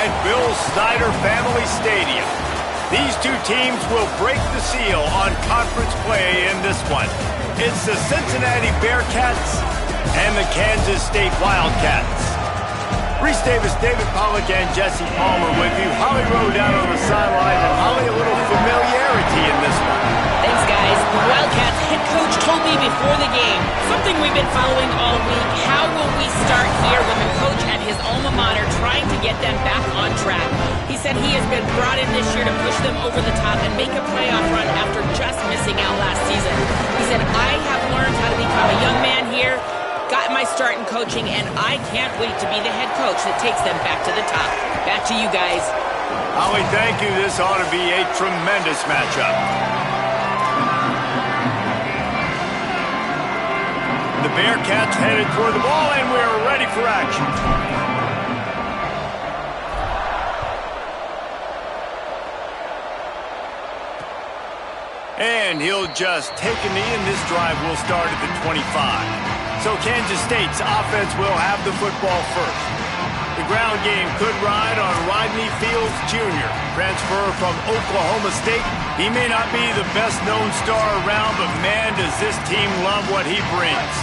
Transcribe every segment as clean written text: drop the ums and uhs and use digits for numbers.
at Bill Snyder Family Stadium. These two teams will break the seal on conference play in this one. It's the Cincinnati Bearcats and the Kansas State Wildcats. Reese Davis, David Pollack, and Jesse Palmer with you. Holly Rowe down on the sideline, and Holly, a little familiarity in this one. Thanks, guys. The Wildcats head coach told me before the game, something we've been following all week. How will we start here with the coach at his alma mater trying to get them back on track? He said he has been brought in this year to push them over the top and make a playoff run after just missing out last season. He said, I have learned how to become a young man here, got my start in coaching, and I can't wait to be the head coach that takes them back to the top. Back to you guys. Holly, thank you. This ought to be a tremendous matchup. The Bearcats headed toward the ball, and we're ready for action. And he'll just take a knee, and this drive will start at the 25. So Kansas State's offense will have the football first. The ground game could ride on Rodney Fields Jr., transfer from Oklahoma State. He may not be the best-known star around, but man, does this team love what he brings.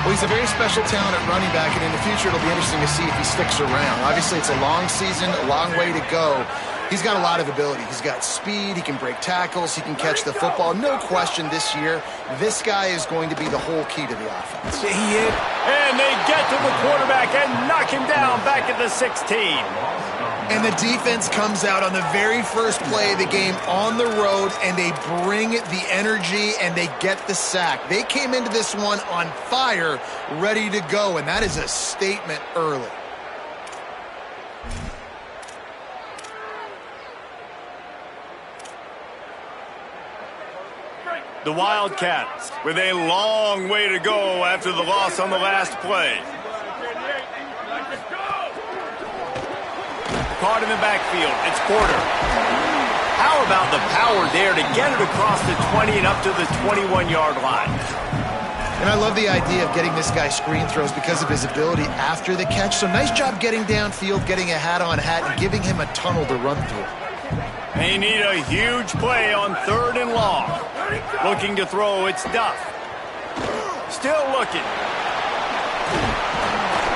Well, he's a very special talent at running back, and in the future it'll be interesting to see if he sticks around. Obviously, it's a long season, a long way to go. He's got a lot of ability. He's got speed. He can break tackles. He can catch the football. No question this year, this guy is going to be the whole key to the offense. He is. And they get to the quarterback and knock him down back at the 16. And the defense comes out on the very first play of the game on the road, and they bring the energy, and they get the sack. They came into this one on fire, ready to go, and that is a statement early. The Wildcats with a long way to go after the loss on the last play. Caught in the backfield. It's Porter. How about the power there to get it across the 20 and up to the 21-yard line? And I love the idea of getting this guy screen throws because of his ability after the catch. So nice job getting downfield, getting a hat-on-hat, and giving him a tunnel to run through. They need a huge play on 3rd and long. Looking to throw, it's Duff. Still looking.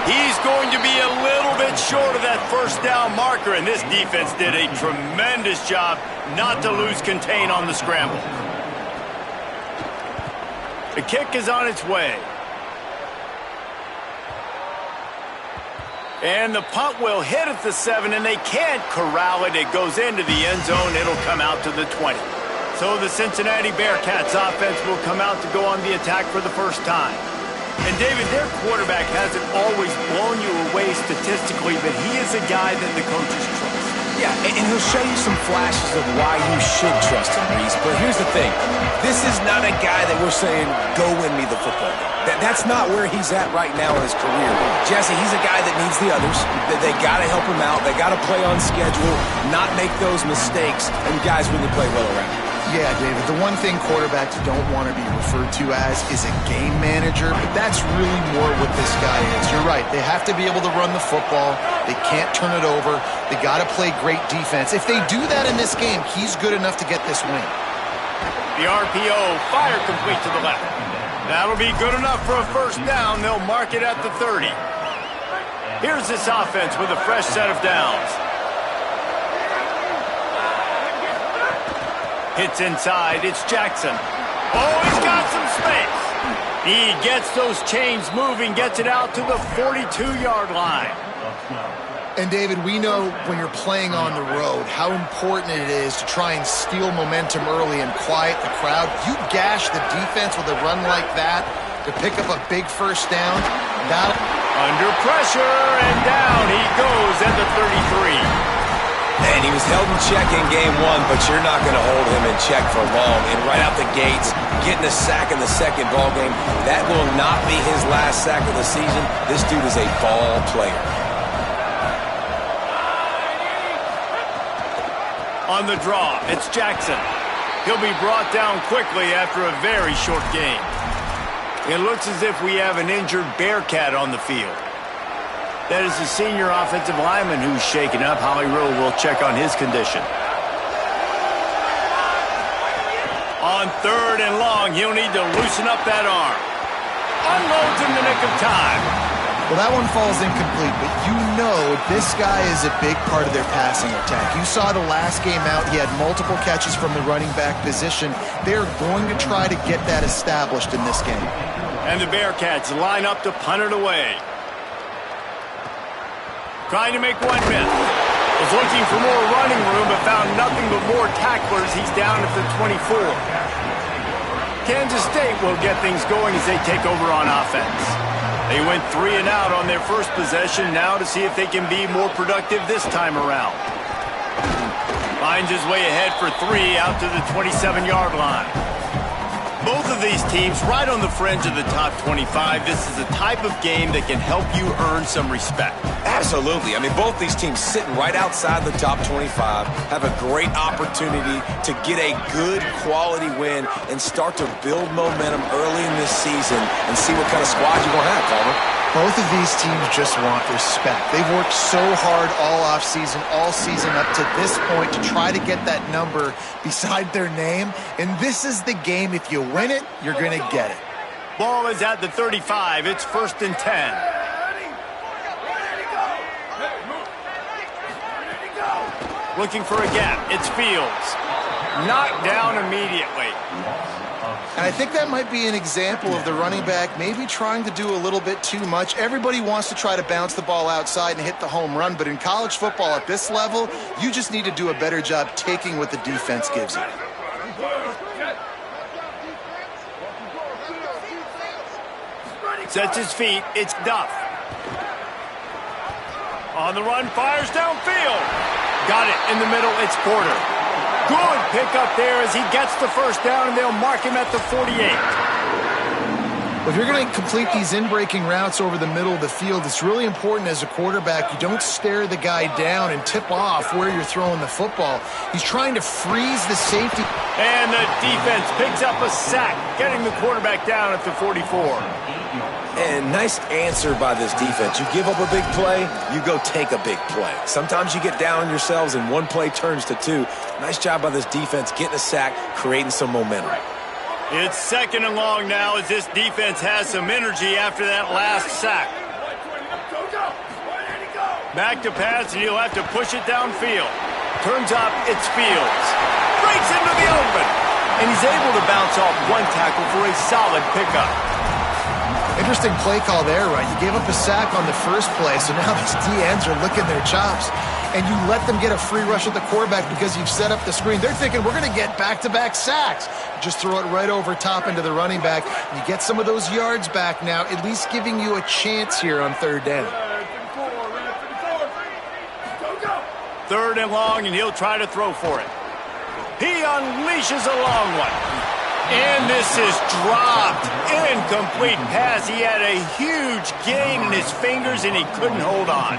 He's going to be a little bit short of that first down marker, and this defense did a tremendous job not to lose contain on the scramble. The kick is on its way. And the punt will hit at the 7, and they can't corral it. It goes into the end zone. It'll come out to the 20. So the Cincinnati Bearcats offense will come out to go on the attack for the first time. And, David, their quarterback hasn't always blown you away statistically, but he is a guy that the coaches trust. Yeah, and he'll show you some flashes of why you should trust him, Reese. But here's the thing. This is not a guy that we're saying, go win me the football game. That's not where he's at right now in his career. Jesse, he's a guy that needs the others. They got to help him out. They got to play on schedule, not make those mistakes, and guys really play well around. Yeah, David, the one thing quarterbacks don't want to be referred to as is a game manager, but that's really more what this guy is. You're right. They have to be able to run the football. They can't turn it over. They got to play great defense. If they do that in this game, he's good enough to get this win. The RPO, fire complete to the left. That'll be good enough for a first down. They'll mark it at the 30. Here's this offense with a fresh set of downs. Hits inside. It's Jackson. Oh, he's got some space. He gets those chains moving, gets it out to the 42-yard line. And, David, we know when you're playing on the road how important it is to try and steal momentum early and quiet the crowd. You gash the defense with a run like that to pick up a big first down. Under pressure, and down he goes at the 33. And he was held in check in game 1, but you're not going to hold him in check for long. And right out the gates, getting a sack in the second ball game, that will not be his last sack of the season. This dude is a ball player. On the draw, it's Jackson. He'll be brought down quickly after a very short game. It looks as if we have an injured Bearcat on the field. That is the senior offensive lineman who's shaken up. Howie Rowe will check on his condition. On 3rd and long, he'll need to loosen up that arm. Unloads in the nick of time. Well, that one falls incomplete, but you know this guy is a big part of their passing attack. You saw the last game out, he had multiple catches from the running back position. They're going to try to get that established in this game. And the Bearcats line up to punt it away. Trying to make one miss. Was looking for more running room, but found nothing but more tacklers. He's down at the 24. Kansas State will get things going as they take over on offense. They went 3 and out on their first possession, now to see if they can be more productive this time around. Finds his way ahead for 3 out to the 27-yard line. Both of these teams right on the fringe of the top 25. This is a type of game that can help you earn some respect. Absolutely. I mean, both these teams sitting right outside the top 25 have a great opportunity to get a good quality win and start to build momentum early in this season and see what kind of squad you're going to have, Palmer. Both of these teams just want respect. They've worked so hard all offseason, all season up to this point to try to get that number beside their name. And this is the game. If you win it, you're going to get it. Ball is at the 35. It's 1st and 10. Looking for a gap. It's Fields. Knocked down immediately. And I think that might be an example of the running back maybe trying to do a little bit too much. Everybody wants to try to bounce the ball outside and hit the home run, but in college football at this level, you just need to do a better job taking what the defense gives you. Sets his feet. It's Duff. On the run, fires downfield. Got it in the middle. It's Porter. Good pickup there as he gets the first down, and they'll mark him at the 48. Well, if you're going to complete these in-breaking routes over the middle of the field, it's really important as a quarterback you don't stare the guy down and tip off where you're throwing the football. He's trying to freeze the safety. And the defense picks up a sack, getting the quarterback down at the 44. And nice answer by this defense. You give up a big play, you go take a big play. Sometimes you get down on yourselves and one play turns to 2. Nice job by this defense getting a sack, creating some momentum. It's 2nd and long now as this defense has some energy after that last sack. Back to pass, and he'll have to push it downfield. Turns up, it's Fields. Breaks into the open. And he's able to bounce off one tackle for a solid pickup. Interesting play call there, right? You gave up a sack on the first play, so now these DNs are licking their chops. And you let them get a free rush at the quarterback because you've set up the screen. They're thinking, we're going to get back-to-back sacks. Just throw it right over top into the running back. You get some of those yards back now, at least giving you a chance here on 3rd down. 3rd and long, and he'll try to throw for it. He unleashes a long one. And this is dropped. Incomplete pass. He had a huge gain in his fingers, and he couldn't hold on.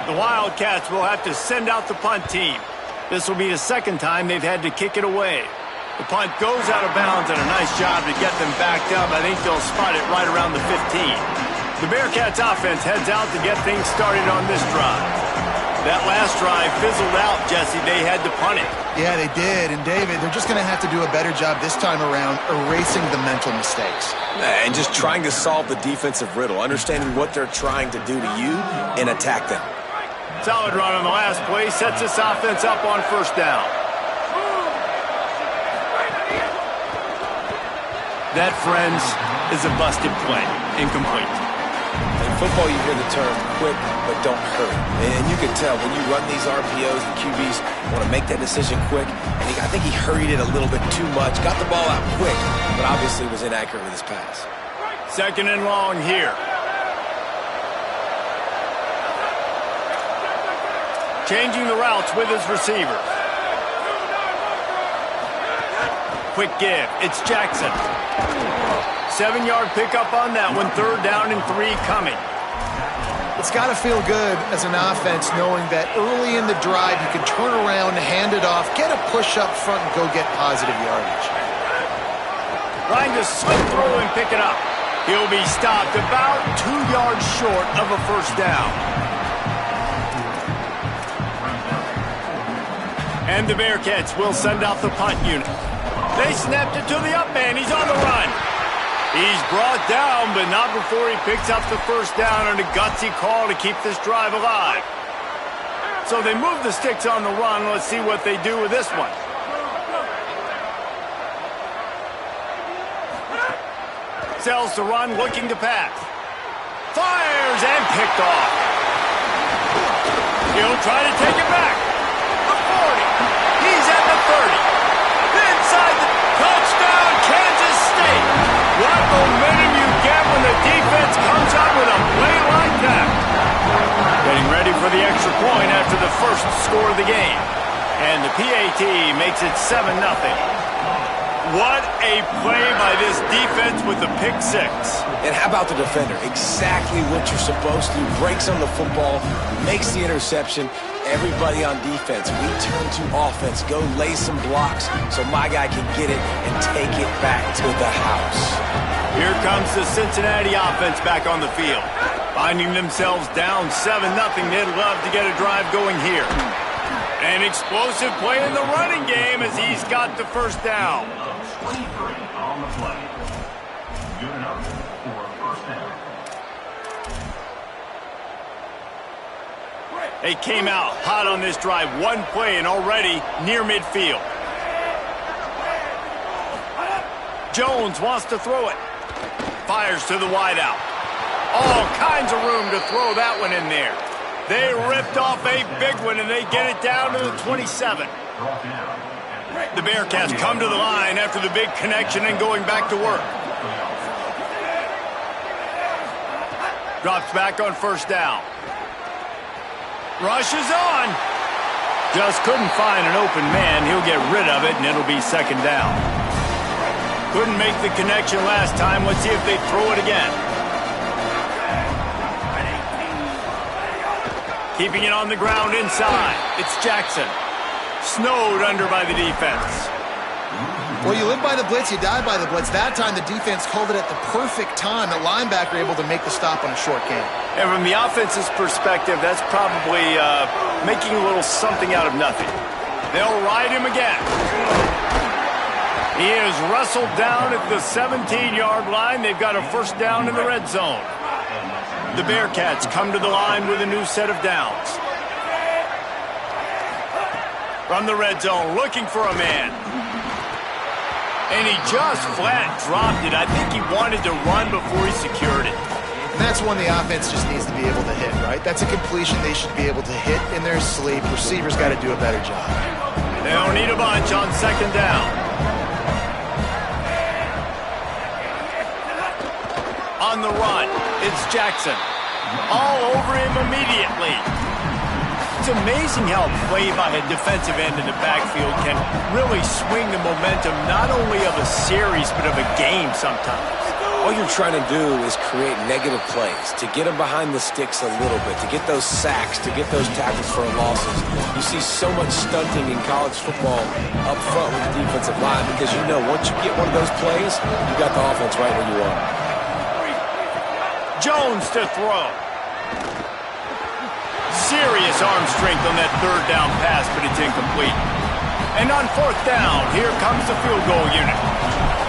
The Wildcats will have to send out the punt team. This will be the 2nd time they've had to kick it away. The punt goes out of bounds, and a nice job to get them backed up. I think they'll spot it right around the 15. The Bearcats offense heads out to get things started on this drive. That last drive fizzled out, Jesse. They had to punt it. Yeah, they did. And, David, they're just going to have to do a better job this time around erasing the mental mistakes. And just trying to solve the defensive riddle, understanding what they're trying to do to you and attack them. Solid run on the last play. Sets this offense up on 1st down. That, friends, is a busted play. Incomplete. In football, you hear the term quick, but don't hurry. And you can tell when you run these RPOs, the QBs want to make that decision quick. And I think he hurried it a little bit too much, got the ball out quick, but obviously was inaccurate with his pass. 2nd and long here. Changing the routes with his receiver. Quick give. It's Jackson. 7-yard pickup on that one. 3rd down and 3 coming. It's got to feel good as an offense knowing that early in the drive you can turn around, hand it off, get a push up front, and go get positive yardage. Trying to slip through and pick it up. He'll be stopped about 2 yards short of a 1st down. And the Bearcats will send out the punt unit. They snapped it to the up man. He's on the run. He's brought down, but not before he picks up the first down on a gutsy call to keep this drive alive. So they move the sticks on the run. Let's see what they do with this one. Sells to run, looking to pass. Fires and picked off. He'll try to take it back. The 40. He's at the 30. Inside the touchdown, Kansas State. What momentum you get when the defense comes out with a play like that. Getting ready for the extra point after the first score of the game. And the PAT makes it 7-0. What a play by this defense with the pick six. And how about the defender? Exactly what you're supposed to. Breaks on the football, makes the interception. Everybody on defense, we turn to offense. Go lay some blocks so my guy can get it and take it back to the house. Here comes the Cincinnati offense back on the field. Finding themselves down 7-0, they'd love to get a drive going here. An explosive play in the running game as he's got the first down. 23 on the play. Good enough for a first down. They came out hot on this drive. One play and already near midfield. Jones wants to throw it. Fires to the wideout. All kinds of room to throw that one in there. They ripped off a big one, and they get it down to the 27. The Bearcats come to the line after the big connection and going back to work. Drops back on first down. Rushes on. Just couldn't find an open man. He'll get rid of it, and it'll be second down. Couldn't make the connection last time. Let's see if they throw it again. Keeping it on the ground inside. It's Jackson. Snowed under by the defense. Well, you live by the blitz, you die by the blitz. That time the defense called it at the perfect time. The linebacker able to make the stop on a short gain. And from the offense's perspective, that's probably making a little something out of nothing. They'll ride him again. He is wrestled down at the 17-yard line. They've got a first down in the red zone. The Bearcats come to the line with a new set of downs. From the red zone, looking for a man. And he just flat dropped it. I think he wanted to run before he secured it. And that's one the offense just needs to be able to hit, right? That's a completion they should be able to hit in their sleep. Receivers got to do a better job. They don't need a bunch on second down. On the run, it's Jackson. All over him immediately. It's amazing how a play by a defensive end in the backfield can really swing the momentum not only of a series but of a game sometimes. All you're trying to do is create negative plays, to get them behind the sticks a little bit, to get those sacks, to get those tackles for losses. You see so much stunting in college football up front with the defensive line because you know once you get one of those plays, you got the offense right where you want. Jones to throw. Serious arm strength on that third down pass, but it's incomplete. And on fourth down, here comes the field goal unit.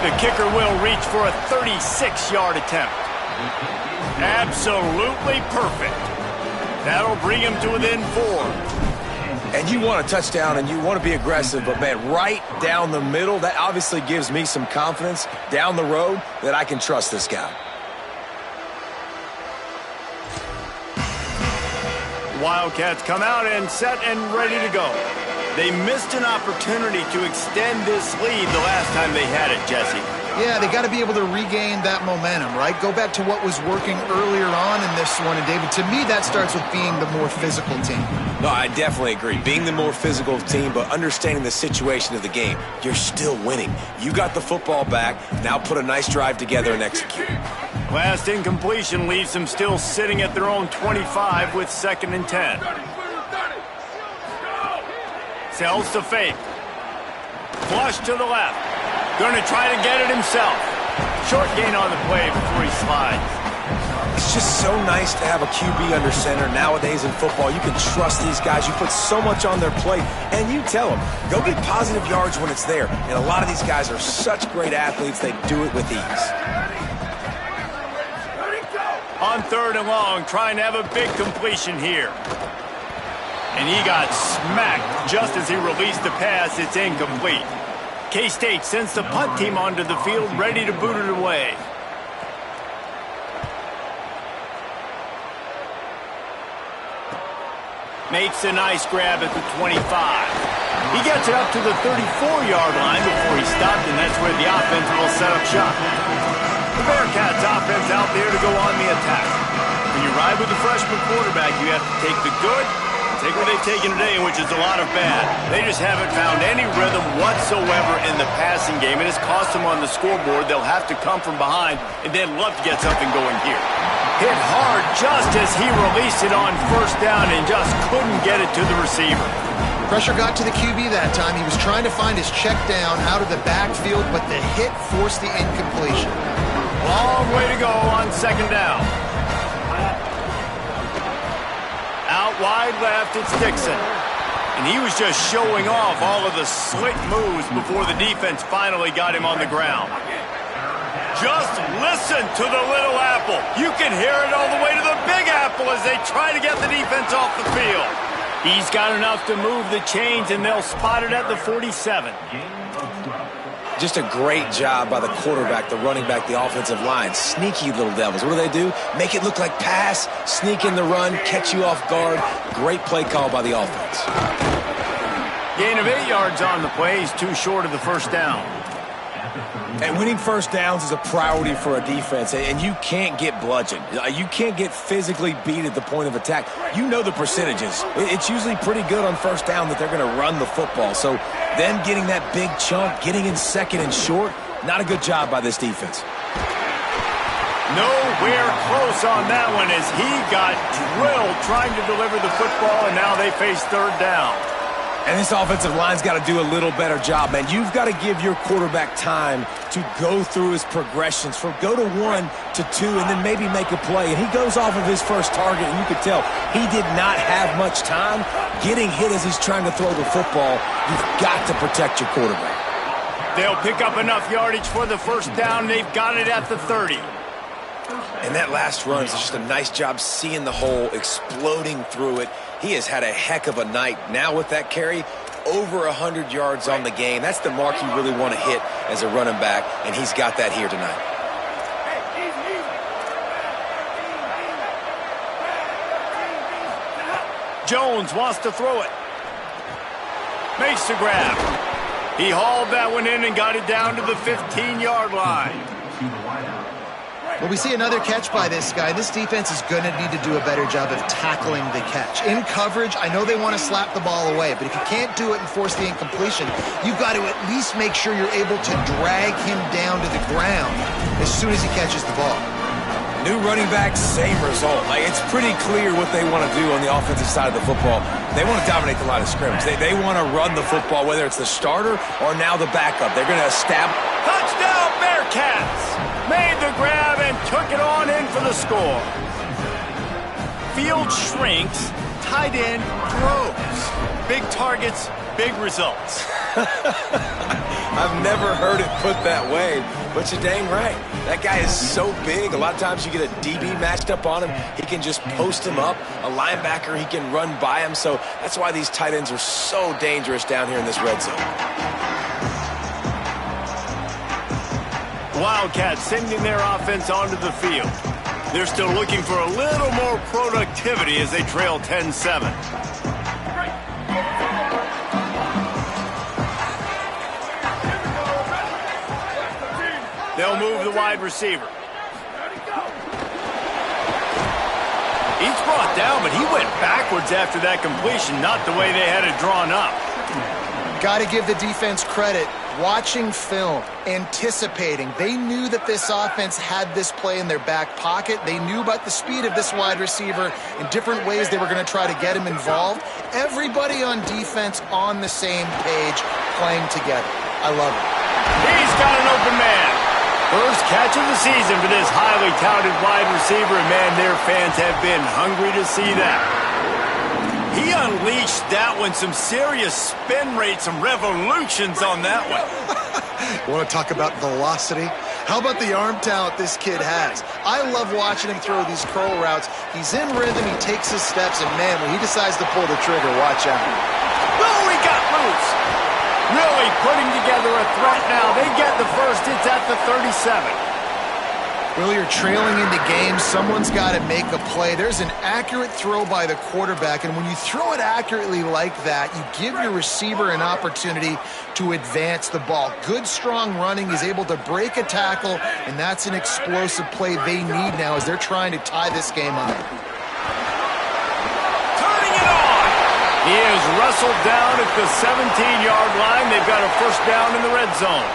The kicker will reach for a 36-yard attempt. Absolutely perfect. That'll bring him to within 4. And you want a touchdown and you want to be aggressive, but man, right down the middle, that obviously gives me some confidence down the road that I can trust this guy. Wildcats come out and set and ready to go. They missed an opportunity to extend this lead the last time they had it, Jesse. Yeah, they got to be able to regain that momentum, right? Go back to what was working earlier on in this one. And, David, to me, that starts with being the more physical team. No, I definitely agree. Being the more physical team, but understanding the situation of the game. You're still winning. You got the football back. Now put a nice drive together and execute. Last incompletion leaves them still sitting at their own 25 with 2nd and 10. Sells to fake. Flush to the left. Going to try to get it himself. Short gain on the play before he slides. It's just so nice to have a QB under center. Nowadays in football, you can trust these guys. You put so much on their plate, and you tell them, go get positive yards when it's there. And a lot of these guys are such great athletes, they do it with ease. On 3rd and long, trying to have a big completion here. And he got smacked just as he released the pass. It's incomplete. K-State sends the punt team onto the field, ready to boot it away. Makes a nice grab at the 25. He gets it up to the 34-yard line before he stopped, and that's where the offense will set up shop. The Bearcats offense out there to go on the attack. When you ride with the freshman quarterback, you have to take the good, take what they've taken today, which is a lot of bad. They just haven't found any rhythm whatsoever in the passing game, and it's cost them on the scoreboard. They'll have to come from behind and then love to get something going here. Hit hard just as he released it on 1st down and just couldn't get it to the receiver. Pressure got to the QB that time. He was trying to find his check down out of the backfield, but the hit forced the incompletion. Long way to go on 2nd down. Out wide left, it's Dixon. And he was just showing off all of the slick moves before the defense finally got him on the ground. Just listen to the little apple. You can hear it all the way to the big apple as they try to get the defense off the field. He's got enough to move the chains, and they'll spot it at the 47. Just a great job by the quarterback, the running back, the offensive line. Sneaky little devils. What do? Make it look like pass, sneak in the run, catch you off guard. Great play call by the offense. Gain of 8 yards on the play. He's too short of the 1st down. And winning 1st downs is a priority for a defense, and you can't get bludgeoned. You can't get physically beat at the point of attack. You know the percentages. It's usually pretty good on 1st down that they're going to run the football. So them getting that big chunk, getting in 2nd and short, not a good job by this defense. Nowhere close on that one as he got drilled trying to deliver the football, and now they face 3rd down. And this offensive line's got to do a little better job, man. You've got to give your quarterback time to go through his progressions from go to 1 to 2 and then maybe make a play. And he goes off of his first target, and you could tell he did not have much time getting hit as he's trying to throw the football. You've got to protect your quarterback. They'll pick up enough yardage for the 1st down. They've got it at the 30. And that last run is just a nice job seeing the hole, exploding through it. He has had a heck of a night. Now with that carry, over 100 yards on the game. That's the mark you really want to hit as a running back, and he's got that here tonight. Jones wants to throw it. Makes the grab. He hauled that one in and got it down to the 15-yard line. Well, we see another catch by this guy. This defense is going to need to do a better job of tackling the catch. In coverage, I know they want to slap the ball away, but if you can't do it and force the incompletion, you've got to at least make sure you're able to drag him down to the ground as soon as he catches the ball. New running back, same result. It's pretty clear what they want to do on the offensive side of the football. They want to dominate the line of scrimmage. They want to run the football, whether it's the starter or now the backup. They're going to establish. Touchdown, Bearcats! Made the grab and took it on in for the score. Field shrinks, tight end grows. Big targets, big results. I've never heard it put that way, but you're dang right. That guy is so big. A lot of times you get a DB matched up on him. He can just post him up. A linebacker, he can run by him. So that's why these tight ends are so dangerous down here in this red zone. Wildcats sending their offense onto the field. They're still looking for a little more productivity as they trail 10-7. They'll move the wide receiver. He's brought down, but he went backwards after that completion, not the way they had it drawn up. Got to give the defense credit. Watching film, anticipating. They knew that this offense had this play in their back pocket. They knew about the speed of this wide receiver in different ways they were going to try to get him involved. Everybody on defense on the same page, playing together. I love it. He's got an open man. First catch of the season for this highly touted wide receiver, and man, their fans have been hungry to see that. He unleashed that one, some serious spin rate, some revolutions on that one. You want to talk about velocity? How about the arm talent this kid has? I love watching him throw these curl routes. He's in rhythm, he takes his steps, and man, when he decides to pull the trigger, watch out. Oh, he got loose. Really putting together a threat now. They get the first. It's at the 37. Well, you're trailing into games. Someone's got to make a play. There's an accurate throw by the quarterback, and when you throw it accurately like that, you give your receiver an opportunity to advance the ball. Good, strong running. He's able to break a tackle, and that's an explosive play they need now as they're trying to tie this game up. Turning it on. He is wrestled down at the 17-yard line. They've got a first down in the red zone.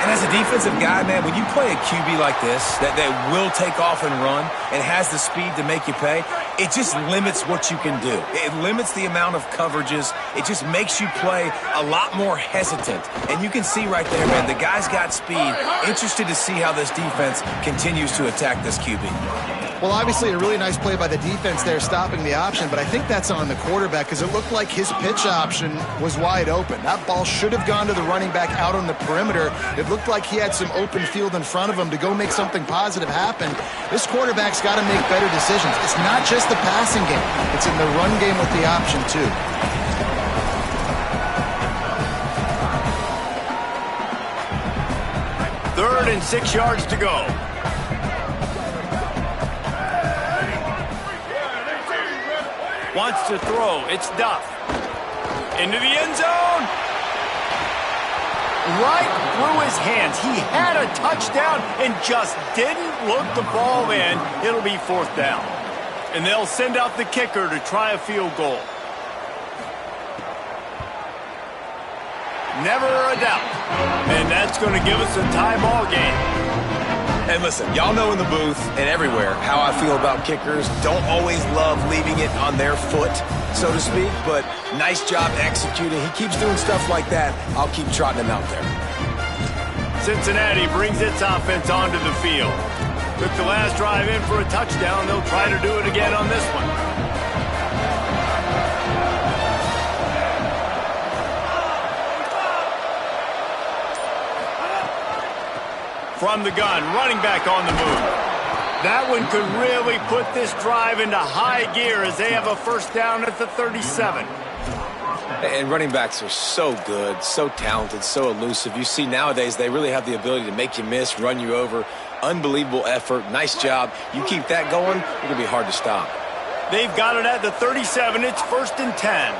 And as a defensive guy, man, when you play a QB like this that will take off and run and has the speed to make you pay, it just limits what you can do. It limits the amount of coverages. It just makes you play a lot more hesitant. And you can see right there, man, the guy's got speed. Interested to see how this defense continues to attack this QB. Well, obviously a really nice play by the defense there stopping the option, but I think that's on the quarterback because it looked like his pitch option was wide open. That ball should have gone to the running back out on the perimeter. It looked like he had some open field in front of him to go make something positive happen. This quarterback's got to make better decisions. It's not just the passing game. It's in the run game with the option, too. Third and 6 yards to go. Wants to throw. It's Duff. Into the end zone. Right through his hands. He had a touchdown and just didn't look the ball in. It'll be fourth down. And they'll send out the kicker to try a field goal. Never a doubt. And that's going to give us a tie ball game. And listen, y'all know in the booth and everywhere how I feel about kickers. Don't always love leaving it on their foot, so to speak, but nice job executing. He keeps doing stuff like that. I'll keep trotting him out there. Cincinnati brings its offense onto the field. Took the last drive in for a touchdown. They'll try to do it again on this one. From the gun, running back on the move. That one could really put this drive into high gear as they have a first down at the 37. And running backs are so good, so talented, so elusive. You see nowadays they really have the ability to make you miss, run you over. Unbelievable effort. Nice job. You keep that going, it's going to be hard to stop. They've got it at the 37. It's first and 10.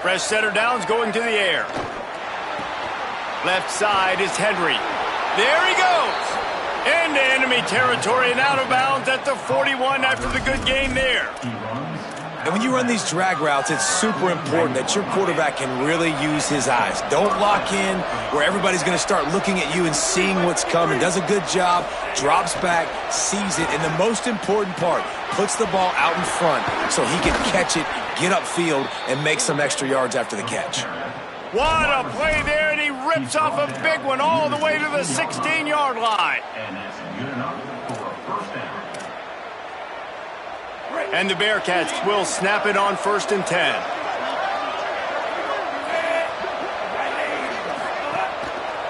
Fresh setter downs going to the air. Left side is Henry. There he goes. Into enemy territory and out of bounds at the 41 after the good game there. And when you run these drag routes, it's super important that your quarterback can really use his eyes. Don't lock in where everybody's going to start looking at you and seeing what's coming. Does a good job, drops back, sees it, and the most important part, puts the ball out in front so he can catch it, get upfield, and make some extra yards after the catch. What a play there, and he rips off a big one all the way to the 16-yard line. And it's good enough for a first down. And the Bearcats will snap it on first and 10.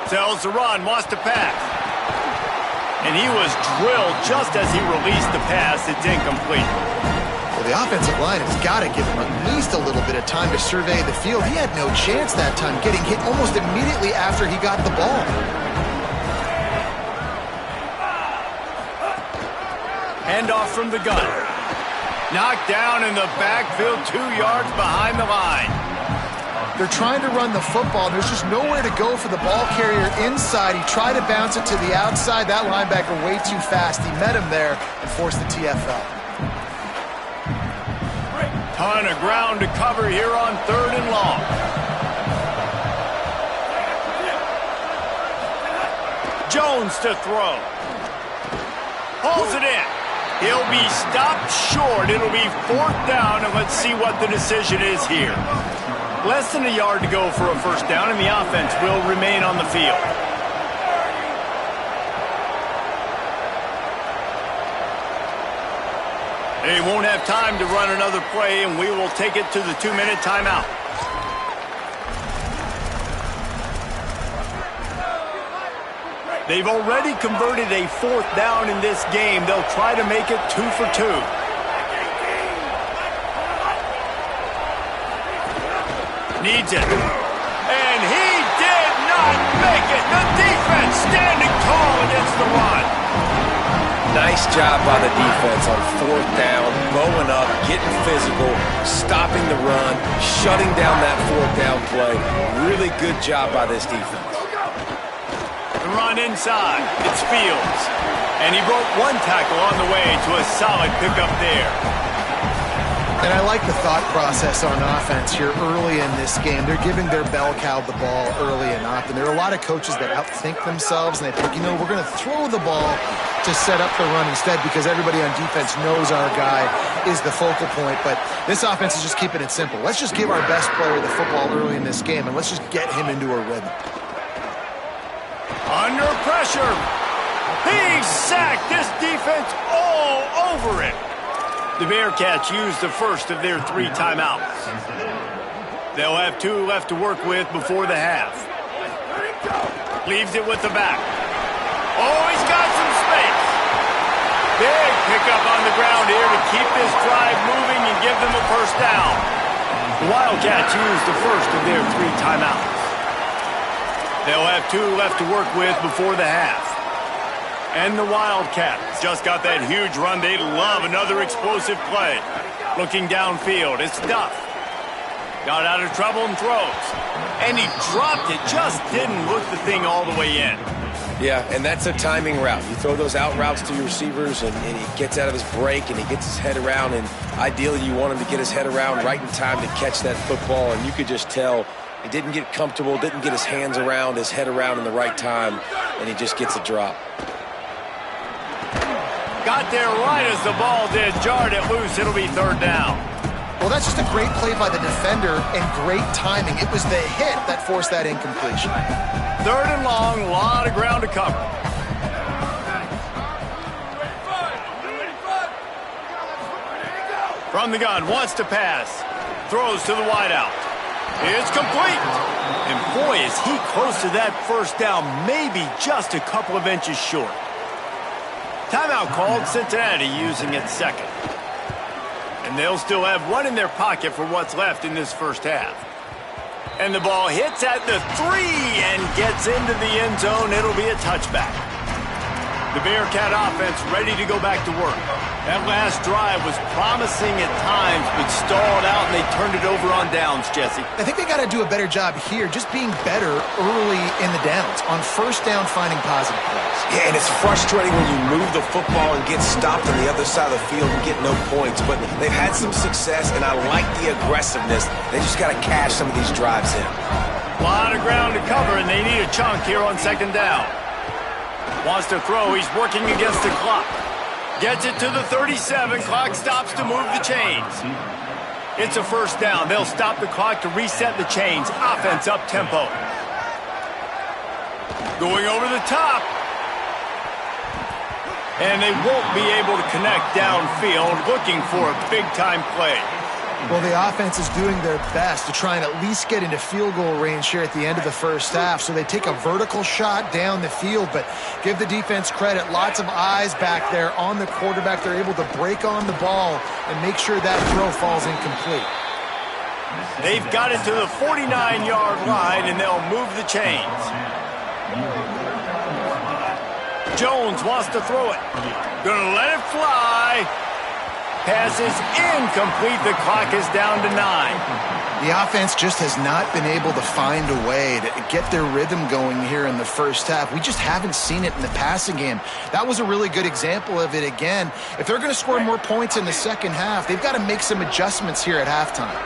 Tells the run, wants to pass. And he was drilled just as he released the pass. It's incomplete. Well, the offensive line has got to give him at least a little bit of time to survey the field. He had no chance that time, getting hit almost immediately after he got the ball. Handoff from the gun. Knocked down in the backfield, 2 yards behind the line. They're trying to run the football. There's just nowhere to go for the ball carrier inside. He tried to bounce it to the outside. That linebacker way too fast. He met him there and forced the TFL. Ton of ground to cover here on third and long. Jones to throw. Pulls it in. He'll be stopped short. It'll be fourth down, and let's see what the decision is here. Less than a yard to go for a first down, and the offense will remain on the field. They won't have time to run another play, and we will take it to the 2-minute timeout. They've already converted a 4th down in this game. They'll try to make it 2 for 2. Needs it. And he did not make it. The defense standing tall against the run. Nice job by the defense on 4th down, bowing up, getting physical, stopping the run, shutting down that 4th down play. Really good job by this defense. The run inside. It's Fields. And he broke 1 tackle on the way to a solid pickup there. And I like the thought process on offense here early in this game. They're giving their bell cow the ball early and often. There are a lot of coaches that outthink themselves, and they think, we're going to throw the ball to set up the run instead because everybody on defense knows our guy is the focal point. But this offense is just keeping it simple. Let's just give our best player the football early in this game, and let's just get him into a rhythm. Under pressure. Big sack. This defense all over it. The Bearcats use the first of their 3 timeouts. They'll have 2 left to work with before the half. Leaves it with the back. Oh, he's got some space. Big pickup on the ground here to keep this drive moving and give them a first down. The Wildcats use the first of their 3 timeouts. They'll have 2 left to work with before the half. And the Wildcats just got that huge run. They love another explosive play. Looking downfield, it's Duff. Got out of trouble and throws. And he dropped it, just didn't look the thing all the way in. Yeah, and that's a timing route. You throw those out routes to your receivers, and he gets out of his break, and he gets his head around, and ideally you want him to get his head around right in time to catch that football, and you could just tell he didn't get comfortable, didn't get his hands around, his head around in the right time, and he just gets a drop. Got there right as the ball did. Jarred it loose. It'll be 3rd down. Well, that's just a great play by the defender and great timing. It was the hit that forced that incompletion. 3rd and long. A lot of ground to cover. From the gun. Wants to pass. Throws to the wideout. It's complete. And boy, is he close to that first down. Maybe just a couple of inches short. Timeout called. Cincinnati using it 2nd. And they'll still have 1 in their pocket for what's left in this first half. And the ball hits at the 3 and gets into the end zone. It'll be a touchback. The Bearcat offense ready to go back to work. That last drive was promising at times, but stalled out, and they turned it over on downs, Jesse. I think they got to do a better job here, just being better early in the downs. On first down, finding positive plays. Yeah, and it's frustrating when you move the football and get stopped on the other side of the field and get no points. But they've had some success, and I like the aggressiveness. They just got to cash some of these drives in. A lot of ground to cover, and they need a chunk here on 2nd down. Wants to throw. He's working against the clock. Gets it to the 37. Clock stops to move the chains. It's a first down. They'll stop the clock to reset the chains. Offense up tempo. Going over the top. And they won't be able to connect downfield, looking for a big-time play. Well, the offense is doing their best to try and at least get into field goal range here at the end of the first half. So they take a vertical shot down the field, but give the defense credit. Lots of eyes back there on the quarterback. They're able to break on the ball and make sure that throw falls incomplete. They've got it to the 49-yard line, and they'll move the chains. Jones wants to throw it. Gonna let it fly. Pass is incomplete. The clock is down to 9. The offense just has not been able to find a way to get their rhythm going here in the first half. We just haven't seen it in the passing game. That was a really good example of it again. If they're going to score more points in the second half, they've got to make some adjustments here at halftime.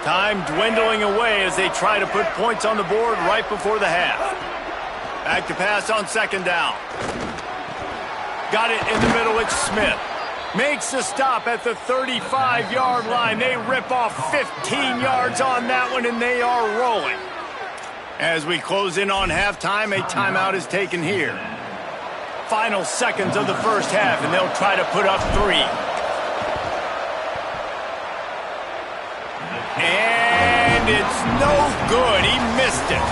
Time dwindling away as they try to put points on the board right before the half. Back to pass on 2nd down. Got it in the middle. It's Smith. Makes the stop at the 35-yard line. They rip off 15 yards on that one, and they are rolling. As we close in on halftime, a timeout is taken here. Final seconds of the first half, and they'll try to put up 3. And it's no good. He missed it.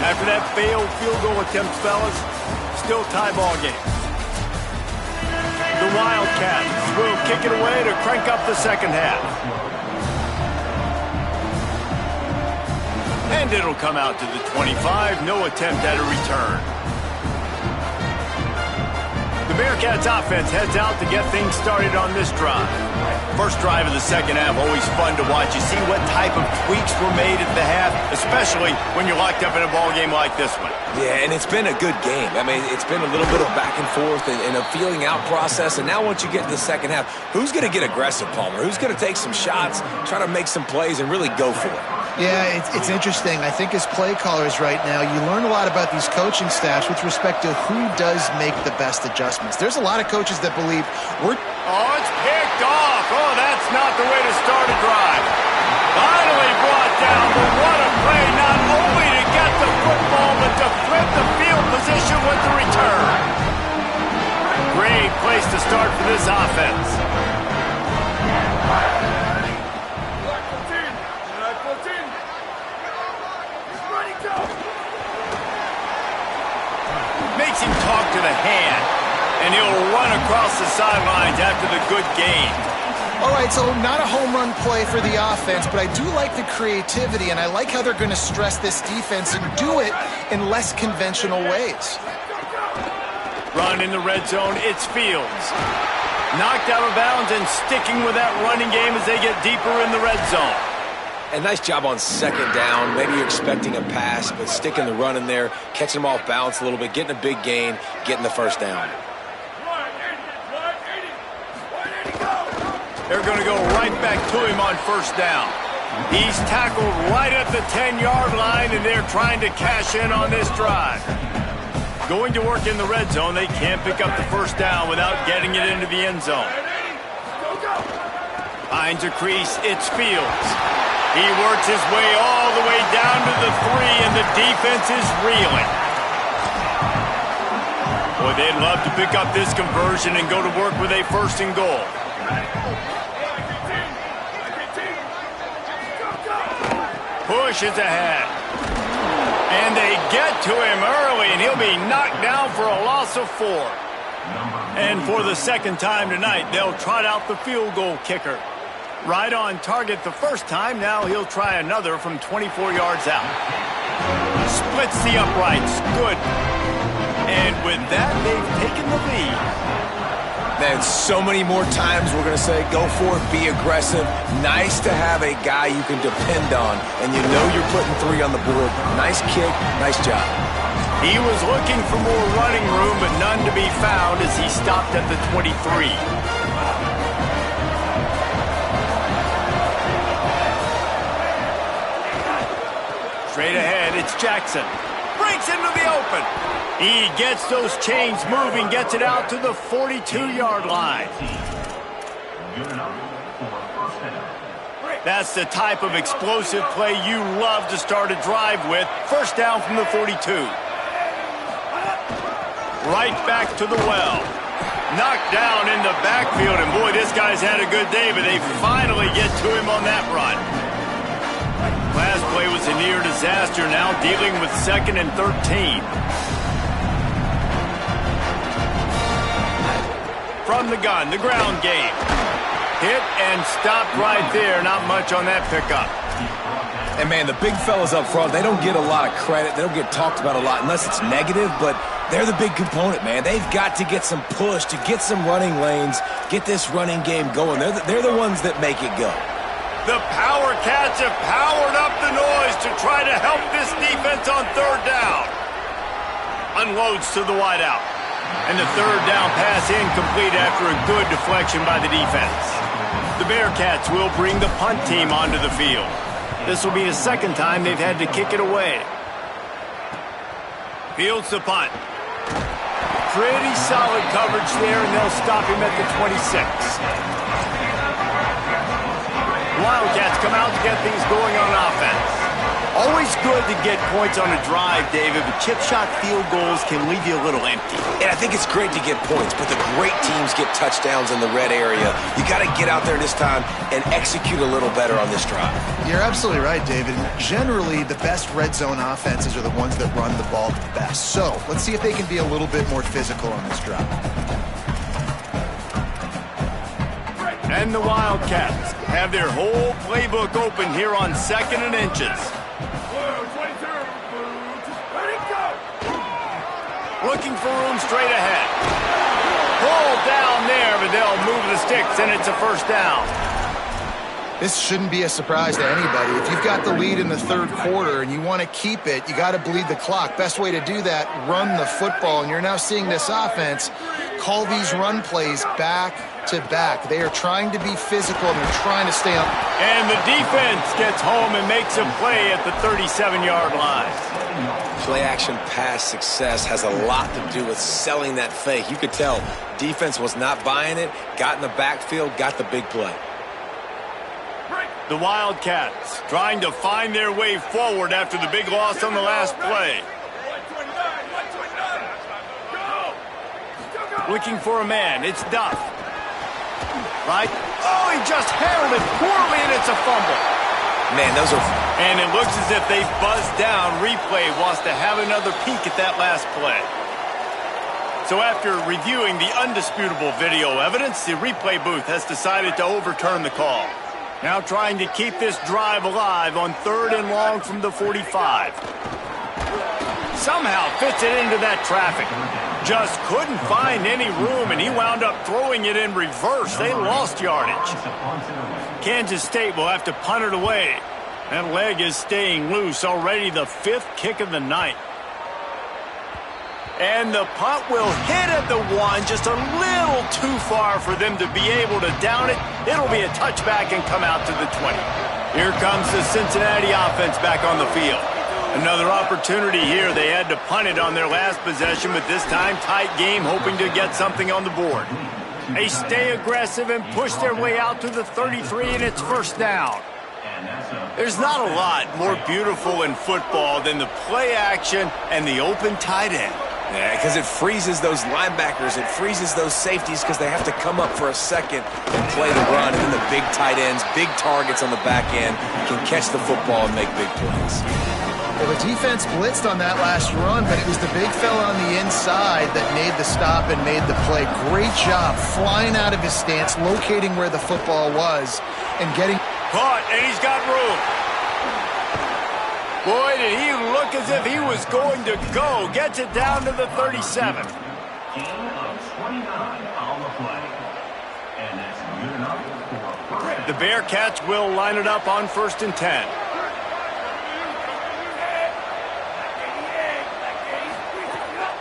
After that failed field goal attempt, fellas, still tie ball game. The Wildcats will kick it away to crank up the second half. And it'll come out to the 25. No attempt at a return. The Bearcats offense heads out to get things started on this drive. First drive of the second half, always fun to watch. You see what type of tweaks were made at the half, especially when you're locked up in a ball game like this one. Yeah, and it's been a good game. I mean, it's been a little bit of back and forth and a feeling out process. And now once you get to the second half, who's going to get aggressive, Palmer? Who's going to take some shots, try to make some plays, and really go for it? Yeah, it's interesting. I think as play callers right now, you learn a lot about these coaching staffs with respect to who does make the best adjustments. There's a lot of coaches that believe we're... Oh, it's picked off. Oh, that's not the way to start a drive. Finally brought down, but what a play, not only to get the football, but to flip the field position with the return. Great place to start for this offense. Makes him talk to the hand, and he'll run across the sidelines after the good gain. All right, so not a home run play for the offense, but I do like the creativity, and I like how they're going to stress this defense and do it in less conventional ways. Run in the red zone, it's Fields. Knocked out of bounds and sticking with that running game as they get deeper in the red zone. A nice job on second down. Maybe you're expecting a pass, but sticking the run in there, catching them off balance a little bit, getting a big gain, getting the first down. They're going to go right back to him on first down. He's tackled right at the 10-yard line, and they're trying to cash in on this drive. Going to work in the red zone, they can't pick up the first down without getting it into the end zone. Finds a crease, it's Fields. He works his way all the way down to the 3, and the defense is reeling. Boy, they'd love to pick up this conversion and go to work with a first and goal. Pushes ahead. And they get to him early, and he'll be knocked down for a loss of 4. And for the second time tonight, they'll trot out the field goal kicker. Right on target the first time, now he'll try another from 24 yards out. Splits the uprights, good. And with that, they've taken the lead. Then so many more times we're going to say, go for it, be aggressive. Nice to have a guy you can depend on, and you know you're putting 3 on the board. Nice kick, nice job. He was looking for more running room, but none to be found as he stopped at the 23. Straight ahead, it's Jackson. Breaks into the open. He gets those chains moving, gets it out to the 42-yard line. That's the type of explosive play you love to start a drive with. First down from the 42. Right back to the well. Knocked down in the backfield, and boy, this guy's had a good day, but they finally get to him on that run. Last play was a near disaster, now dealing with 2nd and 13. From the gun, the ground game. Hit and stopped right there, not much on that pickup. And man, the big fellas up front, they don't get a lot of credit. They don't get talked about a lot unless it's negative, but they're the big component, man. They've got to get some push, to get some running lanes, get this running game going. They're the ones that make it go. The Power Cats have powered up the noise to try to help this defense on third down. Unloads to the wideout. And the third down pass incomplete after a good deflection by the defense. The Bearcats will bring the punt team onto the field. This will be the second time they've had to kick it away. Fields the punt. Pretty solid coverage there, and they'll stop him at the 26. Wildcats come out to get things going on offense. Always good to get points on a drive, David, but chip shot field goals can leave you a little empty. And I think it's great to get points, but the great teams get touchdowns in the red area. You got to get out there this time and execute a little better on this drive. You're absolutely right, David. Generally, the best red zone offenses are the ones that run the ball the best. So let's see if they can be a little bit more physical on this drive. And the Wildcats have their whole playbook open here on 2nd and inches. Looking for room straight ahead. Pulled down there, but they'll move the sticks, and it's a first down. This shouldn't be a surprise to anybody. If you've got the lead in the third quarter and you want to keep it, you got to bleed the clock. Best way to do that, run the football. And you're now seeing this offense call these run plays back to back. They are trying to be physical, and they're trying to stay up. And the defense gets home and makes a play at the 37-yard line. Play-action pass success has a lot to do with selling that fake. You could tell defense was not buying it, got in the backfield, got the big play. The Wildcats trying to find their way forward after the big loss on the last play. Looking for a man. It's Duff. Right? Oh, he just handled it poorly, and it's a fumble. Man, those are... And it looks as if they buzzed down. Replay wants to have another peek at that last play. So after reviewing the undisputable video evidence, the replay booth has decided to overturn the call. Now trying to keep this drive alive on 3rd and long from the 45. Somehow fits it into that traffic. Just couldn't find any room, and he wound up throwing it in reverse. They lost yardage. Kansas State will have to punt it away. That leg is staying loose. Already the 5th kick of the night. And the punt will hit at the 1, just a little too far for them to be able to down it. It'll be a touchback and come out to the 20. Here comes the Cincinnati offense back on the field. Another opportunity here. They had to punt it on their last possession, but this time tight game, hoping to get something on the board. They stay aggressive and push their way out to the 33, and it's first down. There's not a lot more beautiful in football than the play action and the open tight end. Yeah, because it freezes those linebackers. It freezes those safeties because they have to come up for a second and play the run. And then the big tight ends, big targets on the back end can catch the football and make big plays. Well, the defense blitzed on that last run, but it was the big fella on the inside that made the stop and made the play. Great job flying out of his stance, locating where the football was, and getting... Caught, and he's got room. Boy, did he look as if he was going to go. Gets it down to the 37. Gain of 29 on the play. And that's good enough for a first. The Bearcats will line it up on 1st and 10.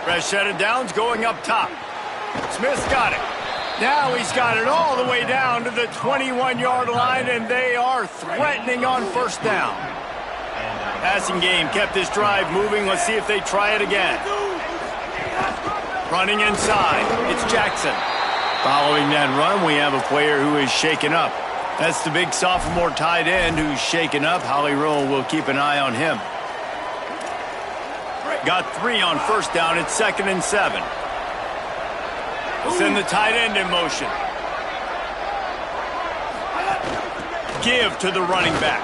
Fresh set of downs going up top. Smith's got it. Now he's got it all the way down to the 21-yard line, and they are threatening on first down. Passing game kept this drive moving. Let's see if they try it again. Running inside. It's Jackson. Following that run, we have a player who is shaken up. That's the big sophomore tight end who's shaken up. Holly Rowe will keep an eye on him. Got 3 on first down. It's 2nd and 7. Send the tight end in motion. Give to the running back.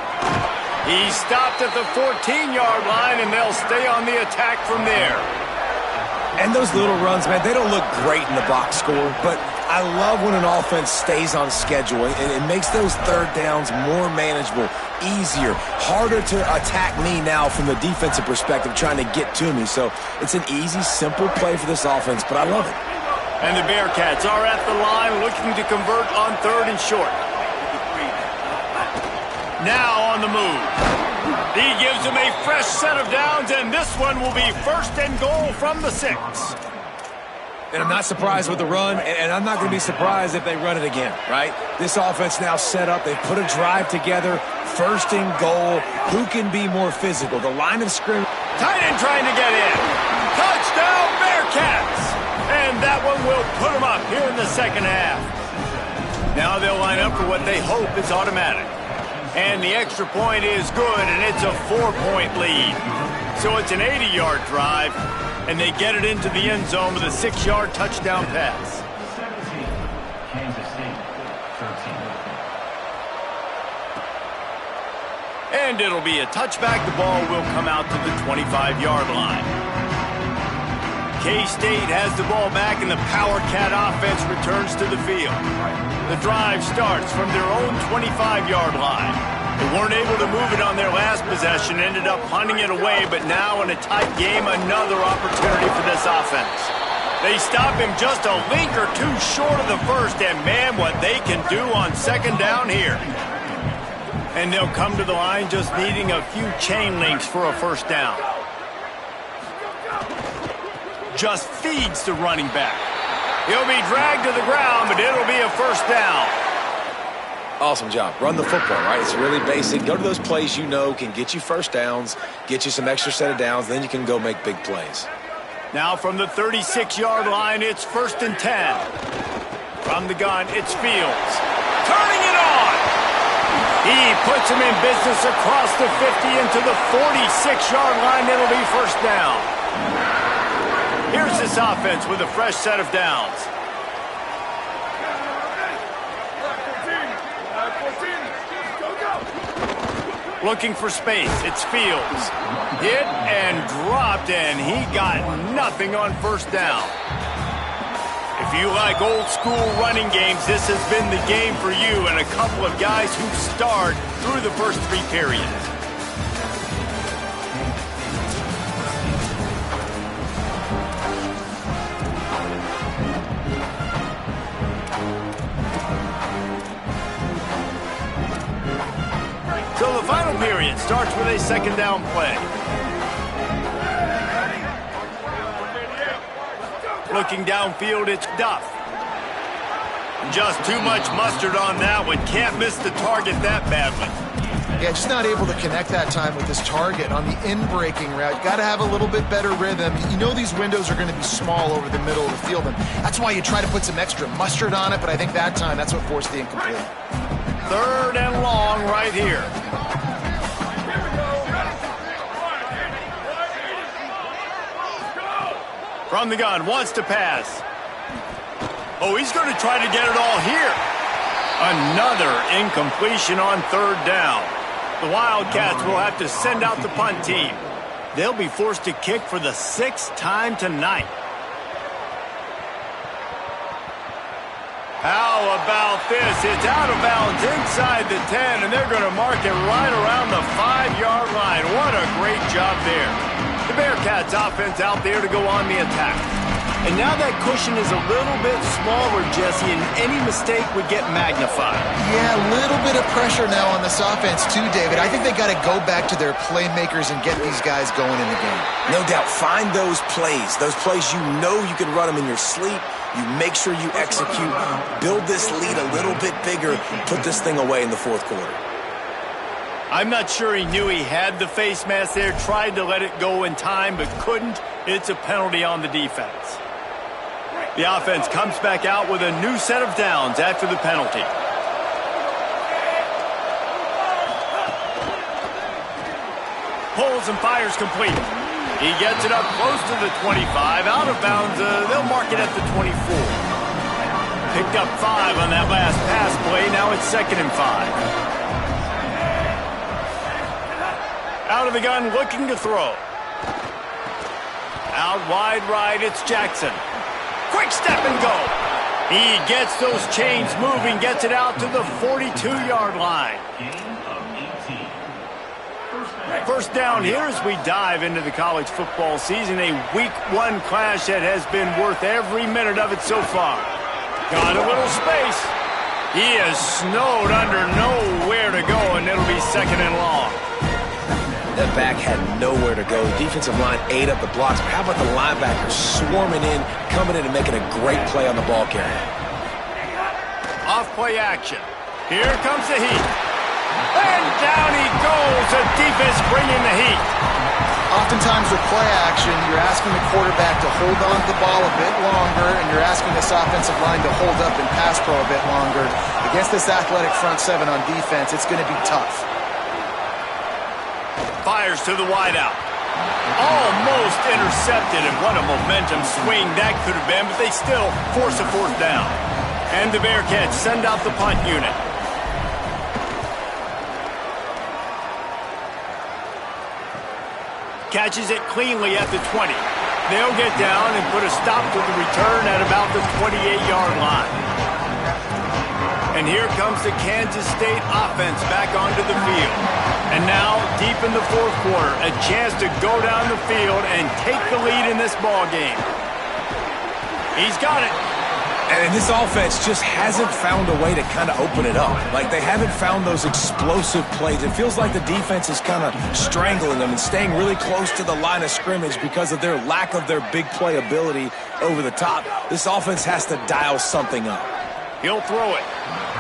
He stopped at the 14-yard line, and they'll stay on the attack from there. And those little runs, man, they don't look great in the box score, but I love when an offense stays on schedule, and it makes those third downs more manageable, easier, harder to attack me now from the defensive perspective trying to get to me. So it's an easy, simple play for this offense, but I love it. And the Bearcats are at the line looking to convert on 3rd and short. Now on the move. He gives them a fresh set of downs, and this one will be 1st and goal from the 6. And I'm not surprised with the run, and I'm not going to be surprised if they run it again, right? This offense now set up. They've put a drive together. 1st and goal. Who can be more physical? The line of scrimmage. Tight end trying to get in. Touchdown, Bearcats! And that one will put them up here in the 2nd half. Now they'll line up for what they hope is automatic. And the extra point is good, and it's a 4-point lead. So it's an 80-yard drive, and they get it into the end zone with a 6-yard touchdown pass. 17, Kansas State, 13. And it'll be a touchback. The ball will come out to the 25-yard line. K-State has the ball back, and the Power Cat offense returns to the field. The drive starts from their own 25-yard line. They weren't able to move it on their last possession, ended up punting it away, but now in a tight game, another opportunity for this offense. They stop him just a link or two short of the first, and man, what they can do on second down here. And they'll come to the line just needing a few chain links for a first down. Just feeds the running back. He'll be dragged to the ground, but it'll be a first down. Awesome job. Run the football, right? It's really basic. Go to those plays you know can get you first downs, get you some extra set of downs, then you can go make big plays. Now from the 36-yard line, it's 1st and 10. From the gun, it's Fields. Turning it on! He puts him in business across the 50 into the 46-yard line. It'll be first down. Here's this offense with a fresh set of downs. Looking for space. It's Fields. Hit and dropped, and he got nothing on first down. If you like old school running games, this has been the game for you and a couple of guys who starred through the first 3 periods. So the final period starts with a second down play. Looking downfield, it's Duff. Just too much mustard on that one. Can't miss the target that badly. Yeah, just not able to connect that time with his target on the in-breaking route. Got to have a little bit better rhythm. You know these windows are going to be small over the middle of the field, and that's why you try to put some extra mustard on it, but I think that time that's what forced the incomplete. 3rd and long right here. From the gun, wants to pass. Oh, he's going to try to get it all here. Another incompletion on 3rd down. The Wildcats will have to send out the punt team. They'll be forced to kick for the 6th time tonight. How about this? It's out of bounds inside the 10, and they're going to mark it right around the 5-yard line. What a great job there. The Bearcats offense out there to go on the attack. And now that cushion is a little bit smaller, Jesse, and any mistake would get magnified. Yeah, a little bit of pressure now on this offense too, David. I think they got to go back to their playmakers and get these guys going in the game. No doubt. Find those plays you know you can run them in your sleep. You make sure you execute. Build this lead a little bit bigger. Put this thing away in the 4th quarter. I'm not sure he knew he had the face mask there, tried to let it go in time, but couldn't. It's a penalty on the defense. The offense comes back out with a new set of downs after the penalty. Pulls and fires complete. He gets it up close to the 25. Out of bounds, they'll mark it at the 24. Picked up 5 on that last pass play. Now it's 2nd and 5. Out of the gun, looking to throw. Out wide right, it's Jackson. Quick step and go. He gets those chains moving, gets it out to the 42-yard line. First down here as we dive into the college football season. A week 1 clash that has been worth every minute of it so far. Got a little space. He is snowed under, nowhere to go, and it'll be 2nd and long. That back had nowhere to go. The defensive line ate up the blocks. But how about the linebackers swarming in, coming in and making a great play on the ball carrier? Off play action. Here comes the heat. And down he goes. The defense bringing the heat. Oftentimes with play action, you're asking the quarterback to hold on to the ball a bit longer, and you're asking this offensive line to hold up and pass pro a bit longer. Against this athletic front seven on defense, it's going to be tough. Fires to the wideout. Almost intercepted, and what a momentum swing that could have been, but they still force a fourth down. And the Bearcats send out the punt unit. Catches it cleanly at the 20. They'll get down and put a stop to the return at about the 28-yard line. And here comes the Kansas State offense back onto the field. And now, deep in the fourth quarter, a chance to go down the field and take the lead in this ball game. He's got it. And this offense just hasn't found a way to kind of open it up. Like, they haven't found those explosive plays. It feels like the defense is kind of strangling them and staying really close to the line of scrimmage because of their lack of their big play ability over the top. This offense has to dial something up. He'll throw it.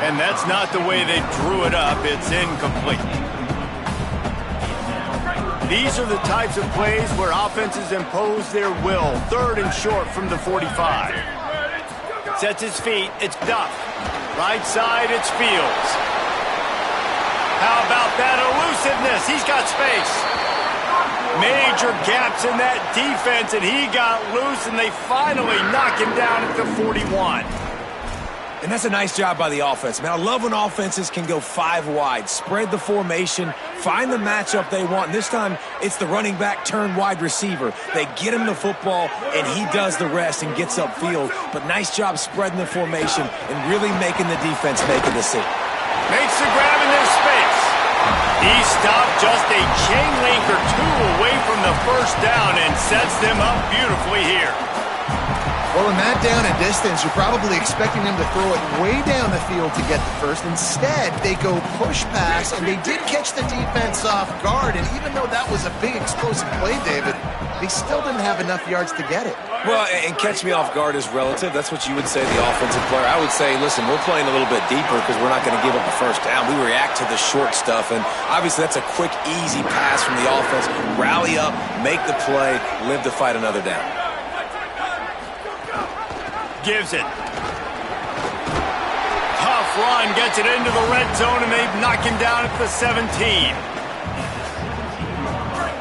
And that's not the way they drew it up. It's incomplete. These are the types of plays where offenses impose their will. 3rd and short from the 45. Sets his feet, it's Duff. Right side, it's Fields. How about that elusiveness? He's got space. Major gaps in that defense, and he got loose, and they finally knock him down at the 41. And that's a nice job by the offense. Man, I love when offenses can go 5 wide, spread the formation, find the matchup they want. And this time, it's the running back turned wide receiver. They get him the football, and he does the rest and gets upfield. But nice job spreading the formation and really making the defense make a decision. Makes the grab in their space. He stopped just a chain link or two away from the first down and sets them up beautifully here. Well, in that down and distance, you're probably expecting them to throw it way down the field to get the first. Instead, they go push pass, and they did catch the defense off guard. And even though that was a big explosive play, David, they still didn't have enough yards to get it. Well, and catch me off guard is relative. That's what you would say to the offensive player. I would say, listen, we're playing a little bit deeper because we're not going to give up the first down. We react to the short stuff, and obviously that's a quick, easy pass from the offense. Rally up, make the play, live to fight another down. Gives it. Tough run, gets it into the red zone, and they knock him down at the 17.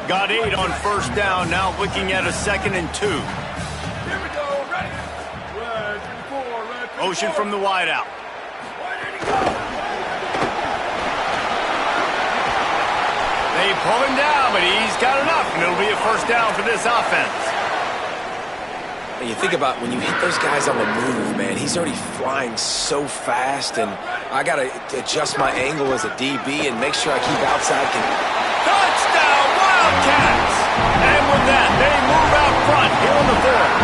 Got 8 on first down, now looking at a 2nd and 2. Motion from the wideout. They pull him down, but he's got enough, and it'll be a first down for this offense. And you think about when you hit those guys on the move, man, he's already flying so fast, and I got to adjust my angle as a DB and make sure I keep outside. Touchdown, Wildcats! And with that, they move out front here on the 4th.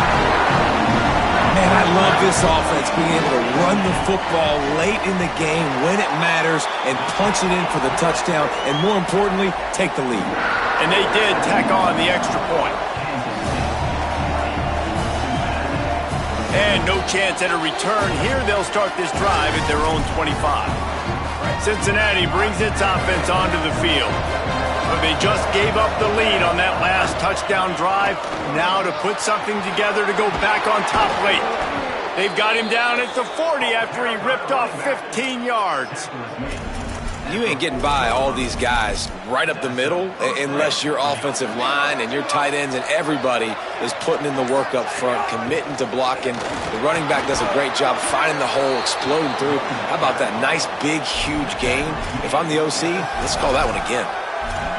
Man, I love this offense being able to run the football late in the game when it matters and punch it in for the touchdown, and more importantly, take the lead. And they did tack on the extra point. And no chance at a return here. They'll start this drive at their own 25. Cincinnati brings its offense onto the field. But they just gave up the lead on that last touchdown drive. Now to put something together to go back on top late. They've got him down at the 40 after he ripped off 15 yards. You ain't getting by all these guys right up the middle unless your offensive line and your tight ends and everybody is putting in the work up front, committing to blocking. The running back does a great job finding the hole, exploding through. How about that nice, big, huge gain? If I'm the OC, let's call that one again.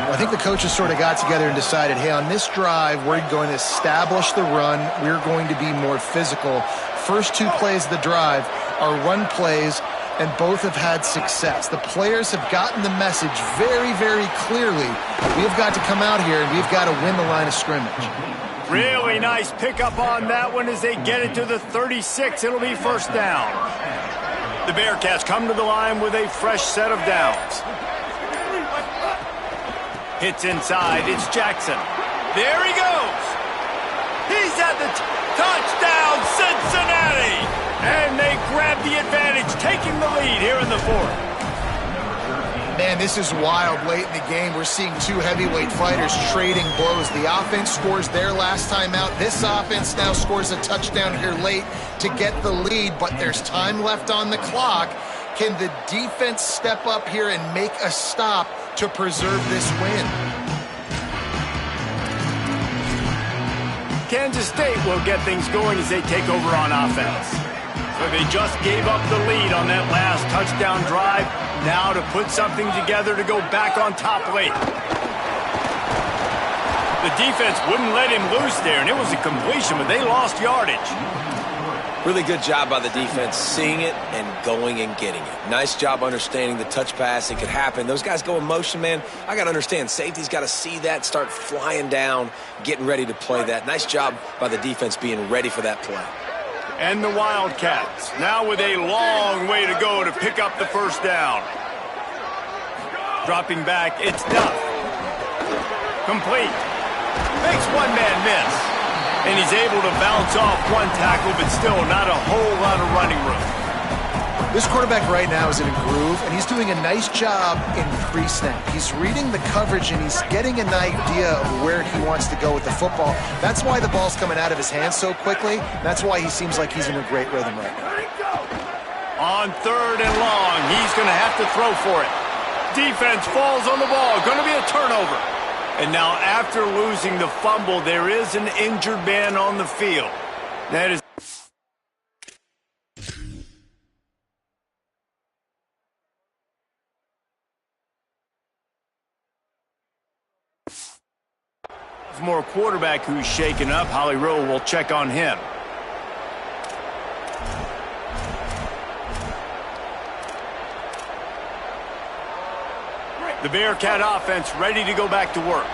Well, I think the coaches sort of got together and decided, hey, on this drive, we're going to establish the run. We're going to be more physical. First 2 plays of the drive are run plays, and both have had success. The players have gotten the message very, very clearly. We've got to come out here, and we've got to win the line of scrimmage. Really nice pickup on that one as they get it to the 36. It'll be first down. The Bearcats come to the line with a fresh set of downs. Hits inside. It's Jackson. There he goes. He's at the touchdown, Cincinnati. And they grab the advantage, taking the lead here in the 4th. Man, this is wild late in the game. We're seeing two heavyweight fighters trading blows. The offense scores their last time out. This offense now scores a touchdown here late to get the lead, but there's time left on the clock. Can the defense step up here and make a stop to preserve this win? Kansas State will get things going as they take over on offense. So they just gave up the lead on that last touchdown drive. Now to put something together to go back on top late. The defense wouldn't let him loose there, and it was a completion, but they lost yardage. Really good job by the defense, seeing it and going and getting it. Nice job understanding the touch pass. It could happen. Those guys go in motion, man. I got to understand, safety's got to see that, start flying down, getting ready to play that. Nice job by the defense being ready for that play. And the Wildcats, now with a long way to go to pick up the first down. Dropping back, it's Duff. Complete. Makes one man miss. And he's able to bounce off one tackle, but still not a whole lot of running room. This quarterback right now is in a groove, and he's doing a nice job in pre-snap. He's reading the coverage, and he's getting an idea of where he wants to go with the football. That's why the ball's coming out of his hands so quickly. That's why he seems like he's in a great rhythm right now. On 3rd and long, he's going to have to throw for it. Defense falls on the ball. Going to be a turnover. And now after losing the fumble, there is an injured man on the field. That is more quarterback who's shaken up. Holly Rowe will check on him. The Bearcat offense ready to go back to work.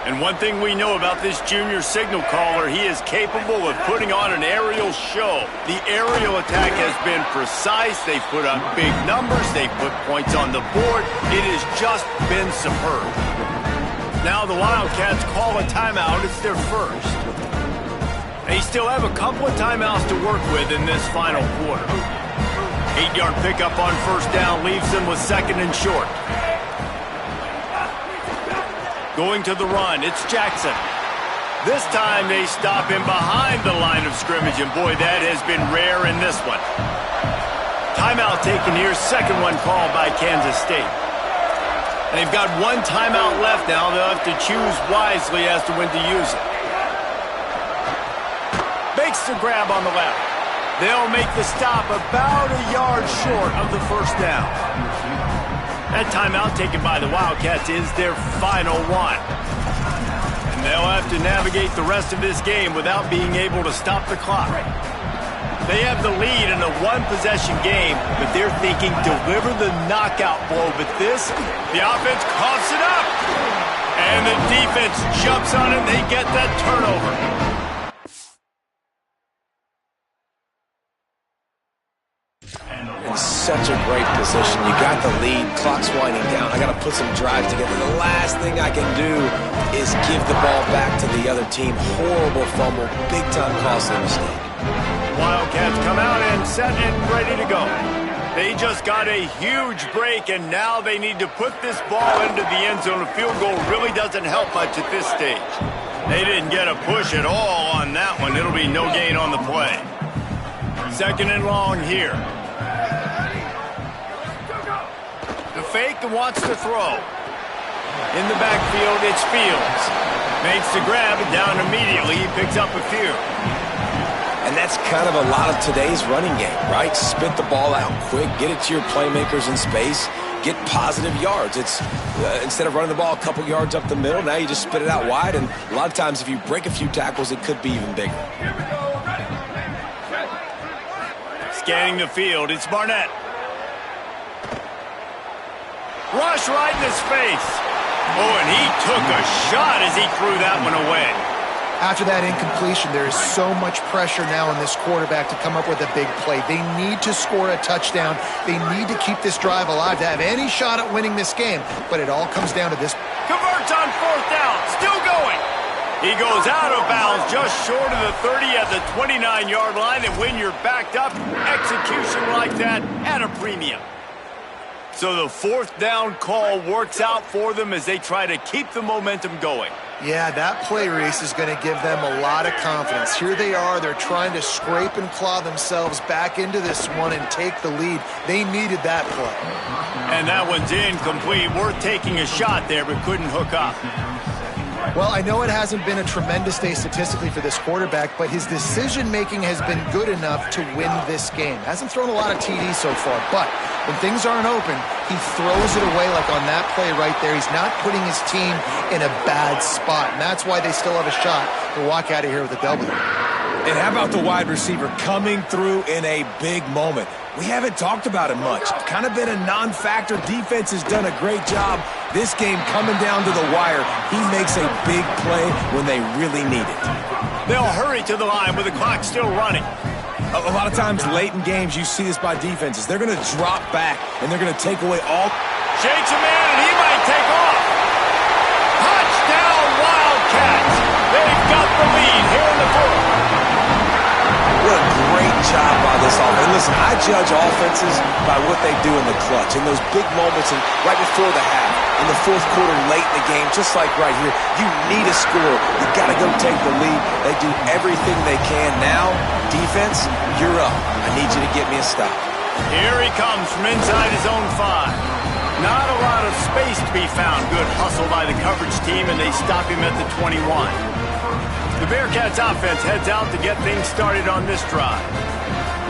And one thing we know about this junior signal caller, he is capable of putting on an aerial show. The aerial attack has been precise. They've put up big numbers. They've put points on the board. It has just been superb. Now the Wildcats call a timeout. It's their first. They still have a couple of timeouts to work with in this final quarter. 8-yard pickup on first down leaves them with 2nd and short. Going to the run, it's Jackson. This time they stop him behind the line of scrimmage, and boy, that has been rare in this one. Timeout taken here, second one called by Kansas State. And they've got one timeout left now. They'll have to choose wisely as to when to use it. Makes the grab on the left. They'll make the stop about a yard short of the first down. That timeout taken by the Wildcats is their final one. And they'll have to navigate the rest of this game without being able to stop the clock. They have the lead in a one-possession game, but they're thinking deliver the knockout blow. But this, the offense coughs it up. And the defense jumps on it, and they get that turnover. In such a great position. You got the lead, clock's winding down. I got to put some drives together. The last thing I can do is give the ball back to the other team. Horrible fumble, big-time costly mistake. Wildcats come out and set and ready to go. They just got a huge break, and now they need to put this ball into the end zone. A field goal really doesn't help much at this stage. They didn't get a push at all on that one. It'll be no gain on the play. 2nd and long here. The fake wants to throw. In the backfield, it's Fields. Makes the grab, and down immediately. He picks up a few. And that's kind of a lot of today's running game, right? Spit the ball out quick, get it to your playmakers in space, get positive yards. It's instead of running the ball a couple yards up the middle, now you just spit it out wide, and a lot of times if you break a few tackles, it could be even bigger. Scanning the field, it's Barnett. Rush right in his face. Oh, and he took a shot as he threw that one away. After that incompletion, there is so much pressure now on this quarterback to come up with a big play. They need to score a touchdown. They need to keep this drive alive to have any shot at winning this game. But it all comes down to this. Converts on 4th down. Still going. He goes out of bounds just short of the 30 at the 29-yard line. And when you're backed up, execution like that at a premium. So the fourth down call works out for them as they try to keep the momentum going. Yeah, that play, Reese, is going to give them a lot of confidence. Here they are. They're trying to scrape and claw themselves back into this one and take the lead. They needed that play. And that one's incomplete. Worth taking a shot there, but couldn't hook up. Well, I know it hasn't been a tremendous day statistically for this quarterback, but his decision-making has been good enough to win this game. Hasn't thrown a lot of TDs so far, but when things aren't open, he throws it away like on that play right there. He's not putting his team in a bad spot, and that's why they still have a shot to walk out of here with a W. And how about the wide receiver coming through in a big moment? We haven't talked about it much. Kind of been a non-factor. Defense has done a great job. This game coming down to the wire, he makes a big play when they really need it. They'll hurry to the line with the clock still running. A lot of times late in games, you see this by defenses. They're going to drop back, and they're going to take away all... Shakes a man, and he might take off. Touchdown, Wildcats. They've got the lead here in the fourth. What a great job by this offense. Listen, I judge offenses by what they do in the clutch, in those big moments and right before the half, in the fourth quarter, late in the game, just like right here. You need a score. You got to go take the lead. They do everything they can. Now, defense, you're up. I need you to get me a stop. Here he comes from inside his own 5. Not a lot of space to be found. Good hustle by the coverage team, and they stop him at the 21. The Bearcats offense heads out to get things started on this drive.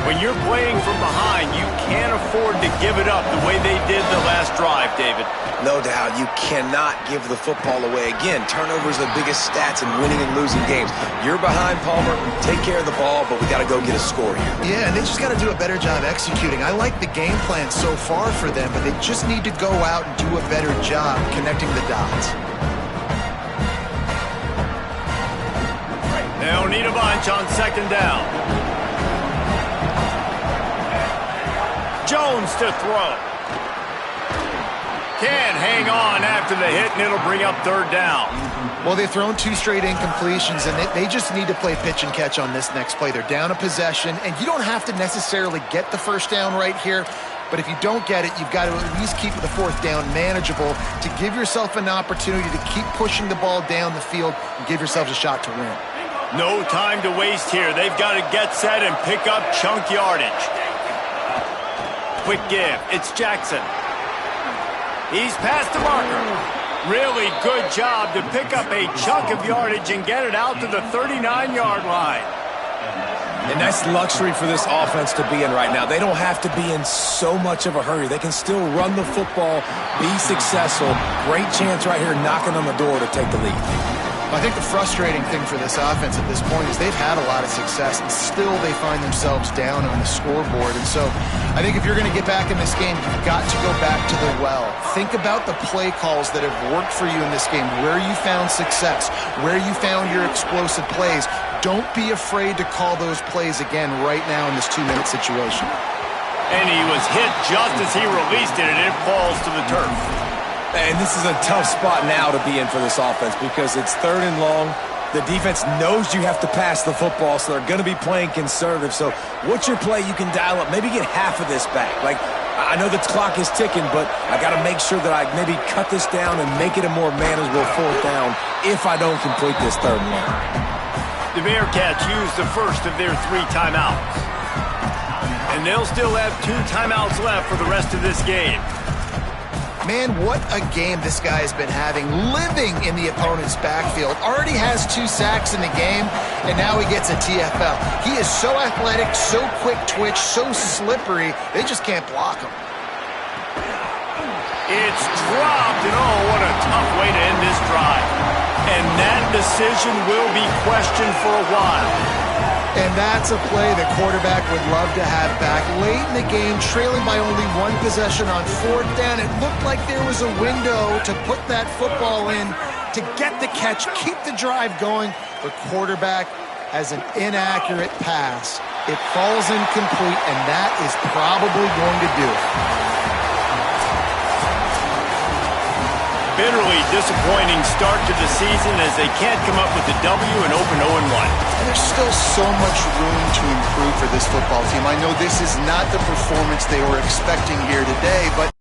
When you're playing from behind, you can't afford to give it up the way they did the last drive, David. No doubt, you cannot give the football away. Again, turnovers are the biggest stats in winning and losing games. You're behind, Palmer. Take care of the ball, but we got to go get a score here. Yeah, and they just got to do a better job executing. I like the game plan so far for them, but they just need to go out and do a better job connecting the dots. They'll need a bunch on second down. Jones to throw. Can't hang on after the hit, and it'll bring up third down. Well, they've thrown 2 straight incompletions, and they just need to play pitch and catch on this next play. They're down a possession, and you don't have to necessarily get the first down right here, but if you don't get it, you've got to at least keep the fourth down manageable to give yourself an opportunity to keep pushing the ball down the field and give yourselves a shot to win. No time to waste here. They've got to get set and pick up chunk yardage. Quick give. It's Jackson. He's past the marker. Really good job to pick up a chunk of yardage and get it out to the 39-yard line. And that's luxury for this offense to be in right now. They don't have to be in so much of a hurry. They can still run the football, be successful. Great chance right here knocking on the door to take the lead. I think the frustrating thing for this offense at this point is they've had a lot of success, and still they find themselves down on the scoreboard. And so I think if you're going to get back in this game, you've got to go back to the well. Think about the play calls that have worked for you in this game, where you found success, where you found your explosive plays. Don't be afraid to call those plays again right now in this 2-minute situation. And he was hit just as he released it, and it falls to the turf. And this is a tough spot now to be in for this offense because it's 3rd and long. The defense knows you have to pass the football, so they're going to be playing conservative. So what's your play you can dial up? Maybe get half of this back. Like, I know the clock is ticking, but I got to make sure that I maybe cut this down and make it a more manageable 4th down if I don't complete this 3rd and long. The Bearcats use the first of their 3 timeouts. And they'll still have 2 timeouts left for the rest of this game. Man, what a game this guy has been having, living in the opponent's backfield. Already has 2 sacks in the game, and now he gets a TFL. He is so athletic, so quick twitch, so slippery, they just can't block him. It's dropped, and oh, what a tough way to end this drive. And that decision will be questioned for a while. And that's a play the quarterback would love to have back. Late in the game, trailing by only 1 possession on 4th down, it looked like there was a window to put that football in, to get the catch, keep the drive going. The quarterback has an inaccurate pass. It falls incomplete, and that is probably going to do it. Bitterly disappointing start to the season as they can't come up with a W and open 0-1. And there's still so much room to improve for this football team. I know this is not the performance they were expecting here today, but